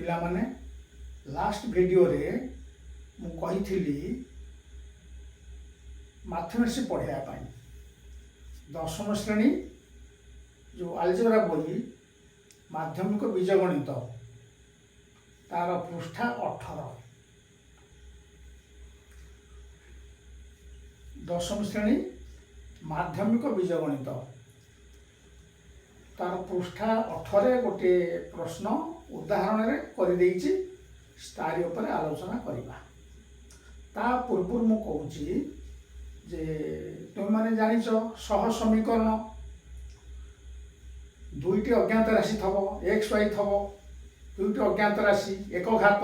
ପିଲାମାନେ ଲାଷ୍ଟ ଭିଡ଼ିଓରେ ମୁଁ କହିଥିଲି ମାଥମେଟିକ୍ସ ପଢ଼ିବା ପାଇଁ ଦଶମ ଶ୍ରେଣୀ ଯେଉଁ ଆଲଜେବ୍ରା ବହି ମାଧ୍ୟମିକ ବୀଜଗଣିତ ତାର ପୃଷ୍ଠା 18 ଦଶମ ଶ୍ରେଣୀ ମାଧ୍ୟମିକ ବୀଜଗଣିତ ତାର ପୃଷ୍ଠା 18 ଗୋଟିଏ ପ୍ରଶ୍ନ ଉଦାହରଣରେ କରିଦେଇଛି, ତାରି ଉପରେ ଆଲୋଚନା କରିବା। ତା ପୂର୍ବରୁ ମୁଁ କହୁଛି ଯେ ତୁମେମାନେ ଜାଣିଛ ସହ ସମୀକରଣ ଦୁଇଟି ଅଜ୍ଞାତ ରାଶି ଥବ, x y ଥବ, ଦୁଇଟି ଅଜ୍ଞାତ ରାଶି ଏକ ଘାତ,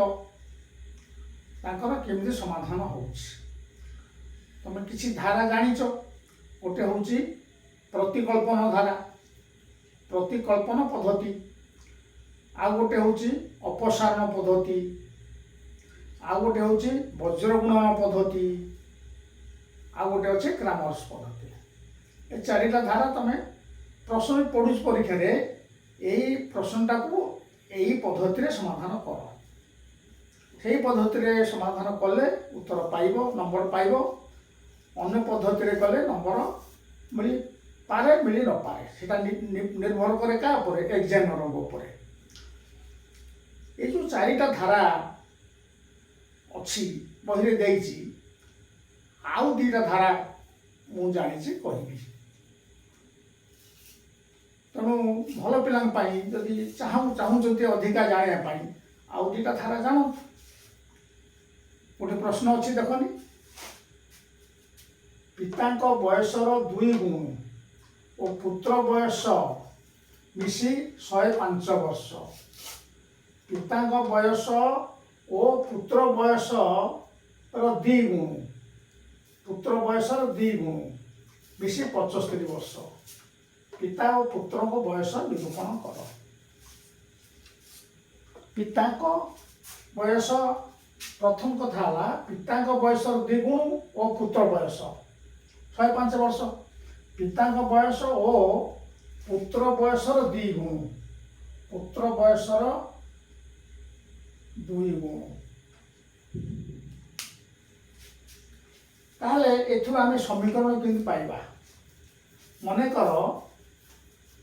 ତାଙ୍କର କେମିତି ସମାଧାନ ହେଉଛି। ତମେ କିଛି ଧାରା ଜାଣିଛ, ଗୋଟେ ହେଉଛି ପ୍ରତିକଳ୍ପନ ଧାରା, ପ୍ରତିକଳ୍ପନ ପଦ୍ଧତି, ଆଉ ଗୋଟେ ହେଉଛି ଅପସାରଣ ପଦ୍ଧତି, ଆଉ ଗୋଟେ ହେଉଛି ବଜ୍ରଗୁଣନ ପଦ୍ଧତି, ଆଉ ଗୋଟେ ଅଛି କ୍ରାମର୍ସ ପଦ୍ଧତି। ଏ ଚାରିଟା ଧାରା ତମେ ପ୍ରଶ୍ନ ପଢ଼ୁଛ ପରୀକ୍ଷାରେ, ଏଇ ପ୍ରଶ୍ନଟାକୁ ଏଇ ପଦ୍ଧତିରେ ସମାଧାନ କର। ସେଇ ପଦ୍ଧତିରେ ସମାଧାନ କଲେ ଉତ୍ତର ପାଇବ, ନମ୍ବର ପାଇବ। ଅନ୍ୟ ପଦ୍ଧତିରେ କଲେ ନମ୍ବର ମିଳିପାରେ ମିଳି ନପାରେ, ସେଟା ନିର୍ଭର କରେ କାହା ଉପରେ, ଏକ୍ସାମିନରଙ୍କ ଉପରେ। এই ଯେଉଁ ଚାରିଟା ଧାରା ଅଛି ବହିରେ ଦେଇଛି, ଆଉ ଦୁଇଟା ଧାରା ମୁଁ ଜାଣିଛି କହିବି। ତେଣୁ ଭଲ ପିଲାଙ୍କ ପାଇଁ ଯଦି ଚାହୁଁଛନ୍ତି ଅଧିକା ଜାଣିବା ପାଇଁ, ଆଉ ଦୁଇଟା ଧାରା ଜାଣନ୍ତୁ। ଗୋଟେ ପ୍ରଶ୍ନ ଅଛି ଦେଖନି, ପିତାଙ୍କ ବୟସର 2 ଗୁଣ ଓ ପୁତ୍ର ବୟସ ମିଶି 105 ବର୍ଷ। ପିତାଙ୍କ ବୟସ ଓ ପୁତ୍ର ବୟସର 2 ଗୁଣ, ପୁତ୍ର ବୟସର 2 ଗୁଣ ମିଶି 75 ବର୍ଷ। ପିତା ଓ ପୁତ୍ରଙ୍କ ବୟସ ନିରୂପଣ କର। ପିତାଙ୍କ ବୟସ, ପ୍ରଥମ କଥା ହେଲା ପିତାଙ୍କ ବୟସର 2 ଗୁଣ ଓ ପୁତ୍ର ବୟସ 105 ବର୍ଷ। ପିତାଙ୍କ ବୟସ ଓ ପୁତ୍ର ବୟସର 2 ଗୁଣ, ପୁତ୍ର ବୟସର 2 ଗୁଣ। ତାହେଲେ ଏଥିରୁ ଆମେ ସମୀକରଣ କେମିତି ପାଇବା? ମନେକର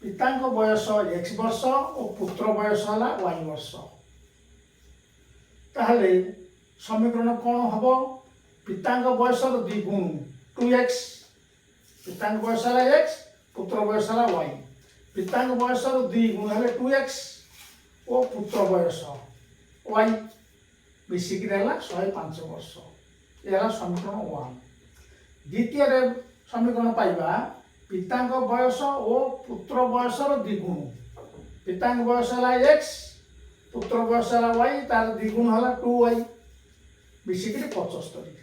ପିତାଙ୍କ ବୟସ x ବର୍ଷ ଓ ପୁତ୍ର ବୟସ ହେଲା y ବର୍ଷ। ତାହେଲେ ସମୀକରଣ କ'ଣ ହବ? ପିତାଙ୍କ ବୟସର 2 ଗୁଣ 2x, ପିତାଙ୍କ ବୟସ ହେଲା x, ପୁତ୍ର ବୟସ ହେଲା y। ପିତାଙ୍କ ବୟସର 2 ଗୁଣ ହେଲେ 2x ଓ ପୁତ୍ର ବୟସ y ମିଶିକିରି ହେଲା 105 ବର୍ଷ। ଏ ହେଲା ସମୀକରଣ 1। ଦ୍ୱିତୀୟରେ ସମୀକରଣ ପାଇବା ପିତାଙ୍କ ବୟସ ଓ ପୁତ୍ର ବୟସର 2 ଗୁଣ। ପିତାଙ୍କ ବୟସ ହେଲା x, ପୁତ୍ର ବୟସ ହେଲା y, ତାର 2 ଗୁଣ ହେଲା 2y ମିଶିକିରି 75,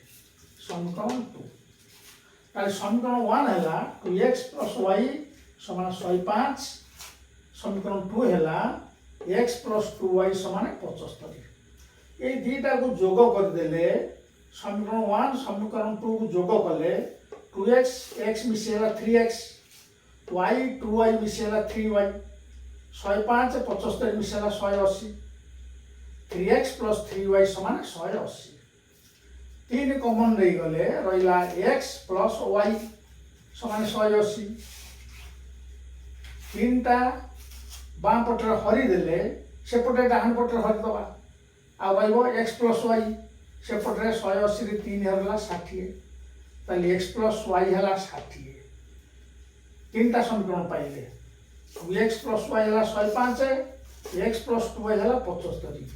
ସମୀକରଣ 2। ତାହେଲେ ସମୀକରଣ 1 ହେଲା 2x + y = 105। ସମୀକରଣ 2 ହେଲା x + 2y = 75। এই ଦୁଇଟାକୁ ଯୋଗ କରିଦେଲେ ସମୀକରଣ 1 ସମୀକରଣ 2 କୁ ଯୋଗ କଲେ 2x x ମିଶି ହେଲା 3x, y 2y ମିଶି ହେଲା 3y, 105 75 ମିଶି ହେଲା 180, 3x + 3y = 180। 3 କମନ ନେଇଗଲେ ରହିଲା x + y = 180। 3ଟା ବାମ ପଟରେ ହରିଦେଲେ ସେପଟେ ଡାହାଣ ପଟରେ ହରିଦେବା, ଆଉ ରହିବ x + y। ସେପଟରେ 180 ରେ 3 ହେଲା 60, ତାହେଲେ x + y ହେଲା 60। 3ଟା ସମୀକରଣ ପାଇଲେ, 2x + y ହେଲା 105, x + 2y ହେଲା 75,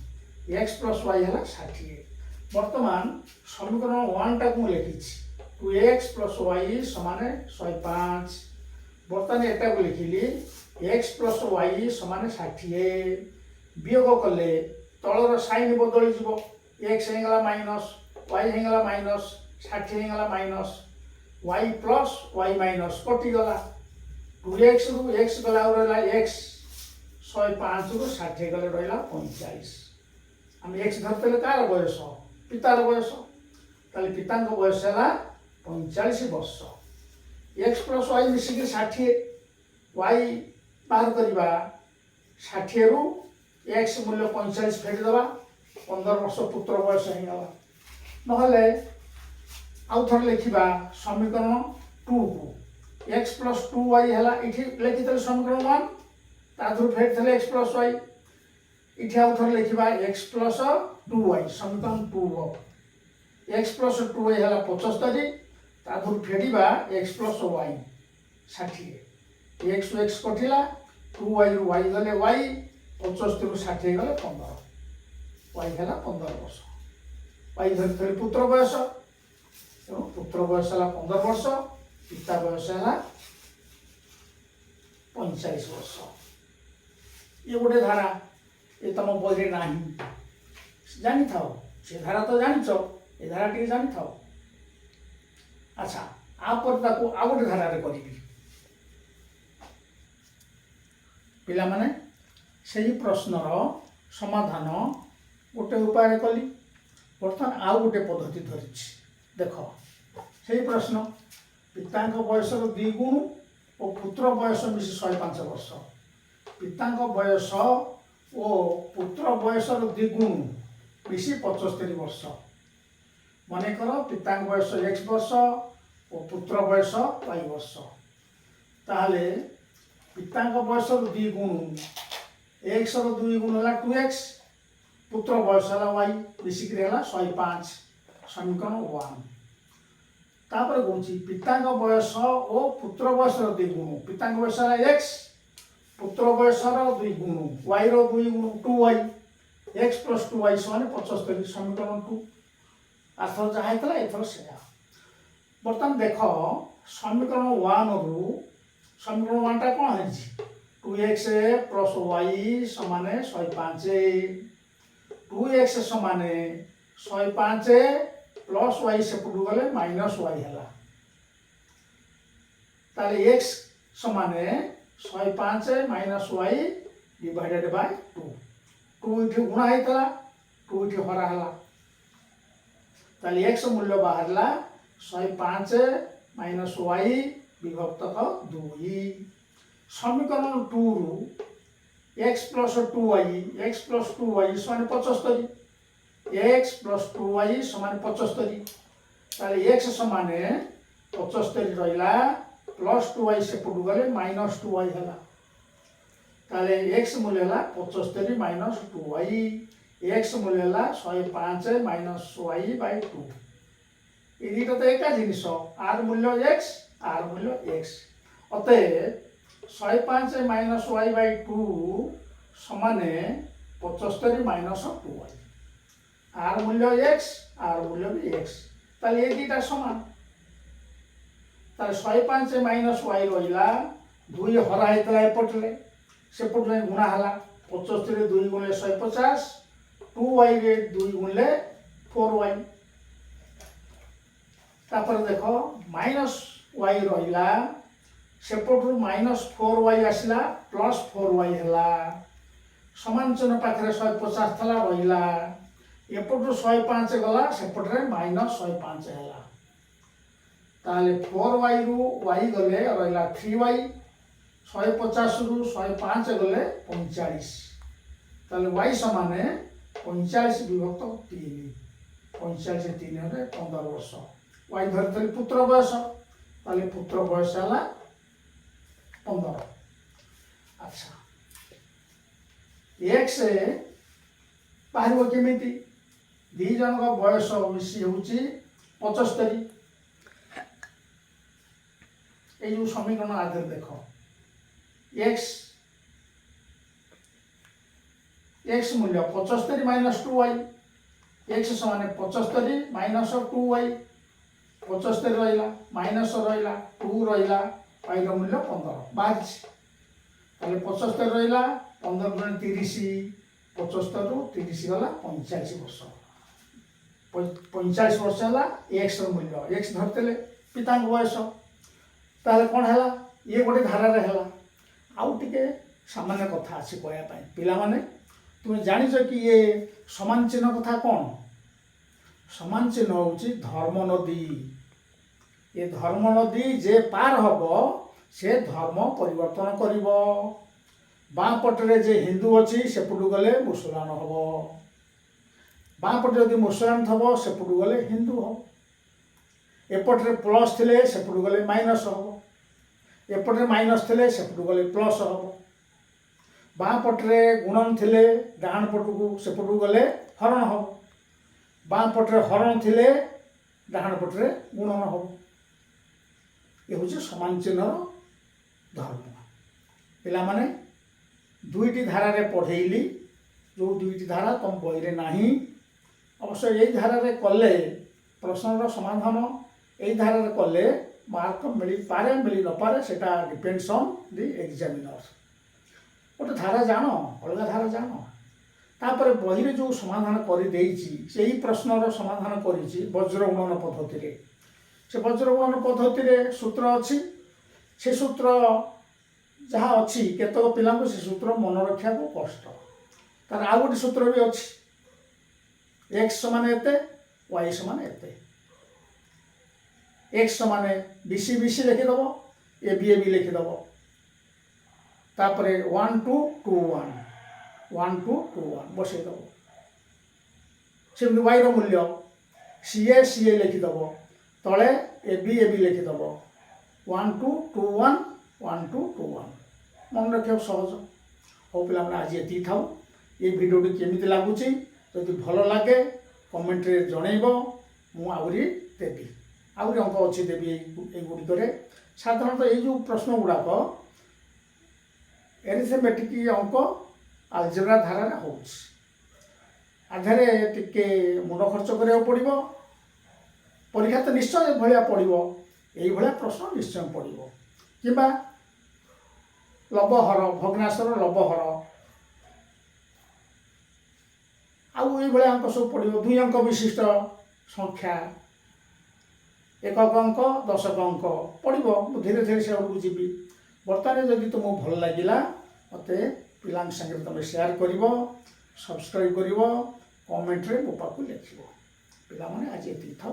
x + y ହେଲା 60। ବର୍ତ୍ତମାନ ସମୀକରଣ 1 ଟାକୁ ମୁଁ ଲେଖିଛି 2x + y = 105। ବର୍ତ୍ତମାନ ଏଟାକୁ ଲେଖିଲି x + y = 60। ବିয়োଗ କଲେ ତଳର ସାଇନ୍ ବଦଳିଯିବ, x ହେଇଗଲା ମାଇନସ୍, y ହେଇଗଲା ମାଇନସ୍, 60 ହେଇଗଲା minus, y plus y minus କଟିଗଲା। 2x ରୁ x ଗଲା ଆଉ ରହିଲା x, 105 ରୁ 60 ଗଲେ ରହିଲା 45। ଆମେ x ଧରିଥିଲେ କାହାର ବୟସ? ପିତାର ବୟସ। ତାହେଲେ ପିତାଙ୍କ ବୟସ ହେଲା 45 ବର୍ଷ। x + y ମିଶିକି 60, y ବାହାର କରିବା, 60 ରୁ एक्स मूल्य 45 फेटी देवा 15 वर्ष पुत्र बयस हो नहले आउ थे लिखा समीकरण 2 को एक्स प्लस 2y है लिखी समीकरण 1 तादर फेट थे एक्स प्लस y इथे आउ थे लिखा एक्स प्लस 2y समीकरण 2 हो एक्स प्लस 2y है 75 तादर फेड़ा x plus y 60 x x कटिला 2y रु y गले y 75 रु 60 गले 15 y है 15 वर्ष y धरी पुत्र बयस तेणु पुत्र बयस है 15 वर्ष पिता बयस है 45 वर्ष ये गोटे धारा ये तुम बही ना जानी था से धारा तो जान ये धारा टी जानी था अच्छा आपर ताको आ गोटे धारा करी पिला माने सही प्रश्नर समाधान गोटे उपाय कली बर्तमान आउ गोटे पद्धति धरी देख से प्रश्न पिता बयस 2 गुण और पुत्र बयस मिसी 105 वर्ष पिता बयस और पुत्र बयस 2 गुण मिसी 75 वर्ष मनकर पिता बयस x वर्ष और पुत्र बयस y वर्ष ताहले पिता बयस 2 गुण x 2 गुण है 2x पुत्र बयस है y मिसिक 105 समीकरण 1 तापर कौन पिता बयस और पुत्र बयस 2 गुण पिता बयस है x पुत्र बयस 2 गुण y 2 गुण 2y x प्लस 2y समान 75 समीकरण 2 आथर जहाँ होता एथर से बर्तमान देख समीकरण 1 रु समीकरण 1 टा कौन है 2x प्लस y समान 105 2x समान 105 प्लस y सेपटू गले माइनस y है ताले x समान 105 माइनस y डिवाइडेड बाय 2 2 इठी गुणा होता 2 इठी हरा है ताले x मूल्य बाहरला 105 माइनस y विभक्त 2 समीकरण 2 रु x प्लस 2y समान 75 x प्लस 2y समान 75 ताले x समान 75 रहिला प्लस 2y से पटू गले माइनस 2y है ताले x मूल्य है 75 माइनस 2y x मूल्य है 105 माइनस y बाय 2 ये दुटा तो एका जिनिस r मूल्य x r मूल्य x अतएव 105 माइनस y बाय 2 समान 75 माइनस 2y r मूल्य x r मूल्य भी x ताले ये दुटा समान ताले 105 माइनस y रहिला 2 हरा हेतला एपटले सेपटले गुणा हला 75 रे 2 गुणले 150 2y रे 2 गुणले 4y तापर देखो माइनस y रहिला सेपटू माइनस 4y आसला प्लस 4y है समान चिन्ह पाखे 150 थला रहिला एपटू 105 गला सेपटे माइनस 105 है ताले 4y रु y गले रहिला 3y 150 रु 105 गले 45 ताले y समान 45 विभक्त 3 45 3 है 15 वर्ष y धरते पुत्र बयस ताले पुत्र बयस है 15 अच्छा x बाहर केमी दी जन का बयस मिसी हूँ 75 ये जो समीकरण आधार देख x मूल्य 75 माइनस 2y x समान 75 माइनस 2y 75 रहा माइनस रहा 2 रहा y मूल्य 15 बाहर 75 रहा 15 गुण 30 75 रु 30 गला 45 वर्ष 45 वर्ष है x मूल्य x धरते पिता बयस ताले कौन है ये गोटे धारा है आउ टे सामान्य कथा अच्छी कहवाई पिला माने तुम्हें जानिच कि ये समान चिन्ह कथा कौन समान चिन्ह हूँ धर्म नदी ये धर्म नदी जे पार हम से धर्म परिवर्तन कर बाँ पटे जे हिंदू अच्छी सेपटू गले मुसलमान हम बाँ पटे जब मुसलमान थब सेपटू गले हिंदू हम एपटे प्लस थे सेपटू गले माइनस हम एपटे माइनस थे सेपटू गले प्लस हम बाँ पटे गुणन थे डाण पटू सेपटू गले हरण हम बाँ पटे हरण थे डाण पटे गुणन हम ये हूँ समान चिन्ह धर्म पिला माने दुईटी धारा रे पढ़ेली जो दुईटी धारा तुम बही रे नाही अवश्य यही धारा रे कले प्रश्नर समाधान यही धारा रे कले मार्क मिली पारे मिली न पारे सेटा डिपेंड्स ऑन द एग्जामिनर गोटे धारा जान अलग धारा जान तापर बही रे जो समाधान कर देइछि सेही प्रश्नर समाधान करिछि वज्र गुणन पद्धति रे से वज्र गुणन पद्धति रे सूत्र अछि से सूत्र जहाँ अच्छी केतक पिला से सूत्र मन रखा को कष्ट तार आउ गोटे सूत्र भी अच्छी एक्स समान एते वाई समान एते एक्स समान बीसी बीसी लिखिदेव ए बी लिखिदेव तापरे 1 2 2 1 1 2 2 1 बसईदेव सेमती वाई मूल्य सीए सीए लिखिदेव तले ए बी लिखिदेव 1 2 2 1 1 2 2 1 मन रखा सहज हो पिला आज ये था ये भिडियोटी केमी लगुच जदि भल लगे कमेंट रे जनइब मुझे देवी आहरी अंक अच्छी देवी युड़िक साधारणतः ये जो प्रश्न गुड़ाक एरिथमेटिक अंक आलजेब्रा धारा हो आधारे टिके मुंड खर्च करा पड़ो परीक्षा तो निश्चय भाया पड़ो ये प्रश्न निश्चय पड़ो कि लबहर भग्नाशर लबहर आउ ये अंक सब पड़ो 2 अंक विशिष्ट संख्या 1 अंक 10 अंक पड़ो धीरे धीरे से आगे जी बर्तमान जदि तुमको भल लगे मत पिला संगे तुम शेयर कर सब्सक्राइब कर कमेंट रे मो पाक लिख पिला आज ये था।